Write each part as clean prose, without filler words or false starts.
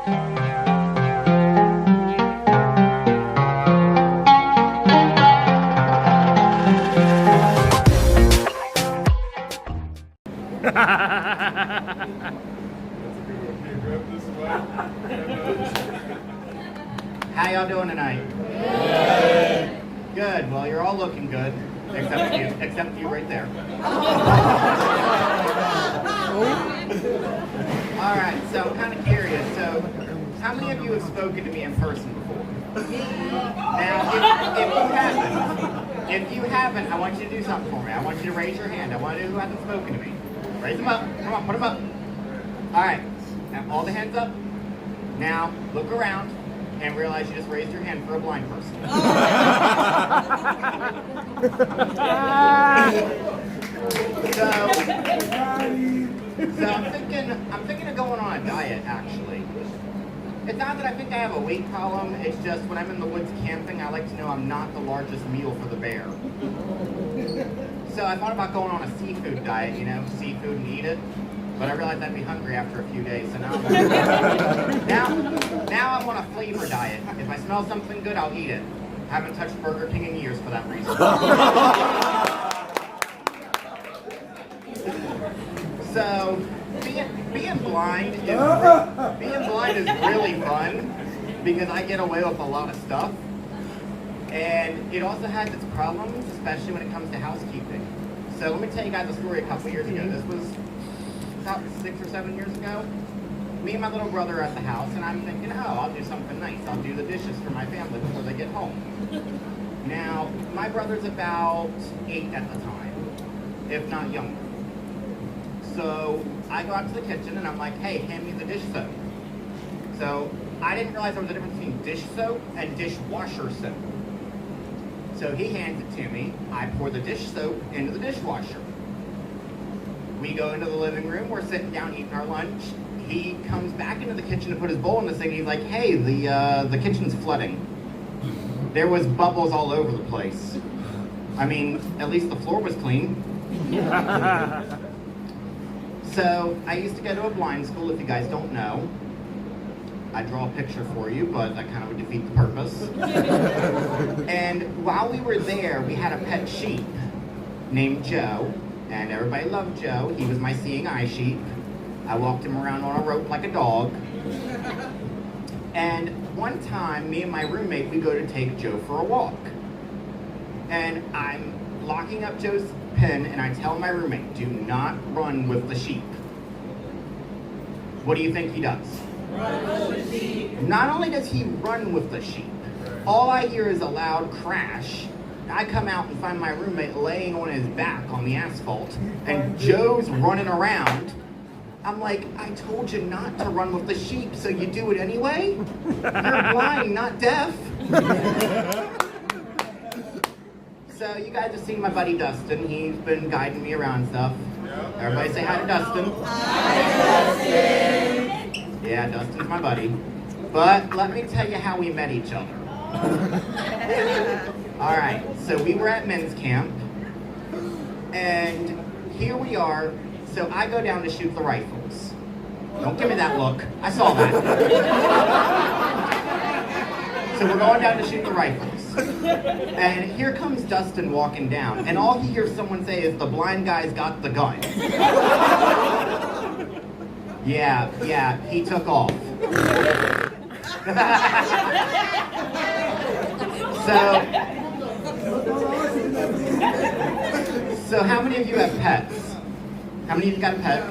How y'all doing tonight? Good. Well, you're all looking good, except you right there. All right. So I'm kind of curious. So, how many of you have spoken to me in person before? Now, if you haven't, I want you to do something for me. I want you to raise your hand. I want to know who hasn't spoken to me. Raise them up. Come on, put them up. All right. Now, all the hands up. Now, look around and realize you just raised your hand for a blind person. So I'm thinking of going on a diet, actually. It's not that I think I have a weight problem, it's just when I'm in the woods camping, I like to know I'm not the largest meal for the bear. So I thought about going on a seafood diet, seafood and eat it. But I realized I'd be hungry after a few days, so now I'm on a flavor diet. If I smell something good, I'll eat it. I haven't touched Burger King in years for that reason. So, being blind is really fun because I get away with a lot of stuff. And it also has its problems, especially when it comes to housekeeping. So let me tell you guys a story a couple years ago. This was about 6 or 7 years ago. Me and my little brother are at the house, and I'm thinking, I'll do something nice. I'll do the dishes for my family before they get home. Now, my brother's about 8 at the time, if not younger. So I go out to the kitchen, and I'm like, hey, hand me the dish soap. So I didn't realize there was a difference between dish soap and dishwasher soap. So he hands it to me. I pour the dish soap into the dishwasher. We go into the living room. We're sitting down eating our lunch. He comes back into the kitchen to put his bowl in the sink. He's like, hey, the kitchen's flooding. There was bubbles all over the place. I mean, at least the floor was clean. So I used to go to a blind school, if you guys don't know. I draw a picture for you, but that kind of would defeat the purpose. And while we were there, we had a pet sheep named Joe. And everybody loved Joe. He was my seeing eye sheep. I walked him around on a rope like a dog. And one time, me and my roommate, we go to take Joe for a walk. And I'm locking up Joe's pen, and I tell my roommate, do not run with the sheep. What do you think he does? Run with the sheep. Not only does he run with the sheep, all I hear is a loud crash. I come out and find my roommate laying on his back on the asphalt, and Joe's running around. I'm like, I told you not to run with the sheep, so you do it anyway? You're blind, not deaf. So you guys have seen my buddy Dustin. He's been guiding me around stuff. Everybody say hi to Dustin. Hi, Dustin. Yeah, Dustin's my buddy. But let me tell you how we met each other. All right, so we were at men's camp, and here we are. So I go down to shoot the rifles. Don't give me that look. I saw that. So we're going down to shoot the rifles. And here comes Dustin walking down, and all he hears someone say is, the blind guy's got the gun. Yeah, he took off. So how many of you have pets? How many of you got a pet?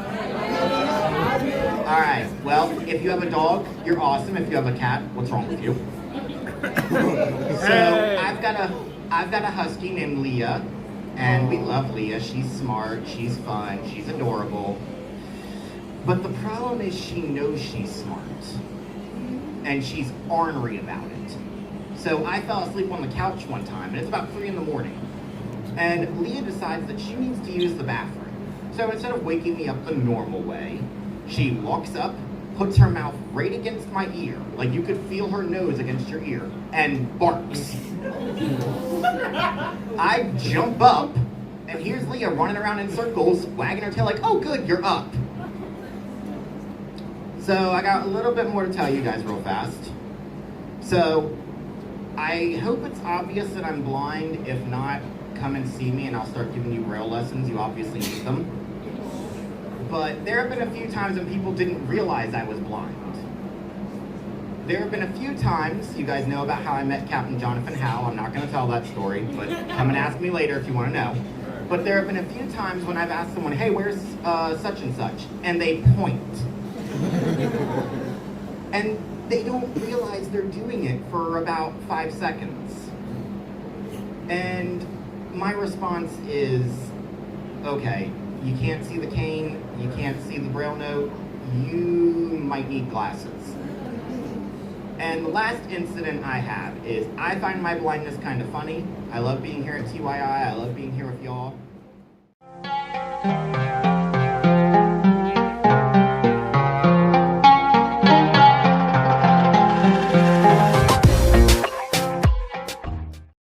All right, well, if you have a dog, you're awesome. If you have a cat, what's wrong with you? So I've got a husky named Leah, and we love Leah. She's smart, she's fun, she's adorable. But the problem is she knows she's smart, and she's ornery about it. So I fell asleep on the couch one time, and it's about 3 in the morning. And Leah decides that she needs to use the bathroom. So instead of waking me up the normal way, she walks up, puts her mouth right against my ear, like you could feel her nose against your ear, and barks. I jump up, and here's Leah running around in circles, wagging her tail like, oh good, you're up. So I got a little bit more to tell you guys real fast. So I hope it's obvious that I'm blind. If not, come and see me and I'll start giving you Braille lessons. You obviously need them. But there have been a few times when people didn't realize I was blind. There have been a few times, you guys know about how I met Captain Jonathan Howe. I'm not going to tell that story, but come and ask me later if you want to know. But there have been a few times when I've asked someone, hey, where's such and such? And they point. And they don't realize they're doing it for about 5 seconds. And my response is, okay, you can't see the cane, you can't see the Braille note, you might need glasses. And the last incident I have is I find my blindness kind of funny. I love being here at TYI, I love being here with y'all.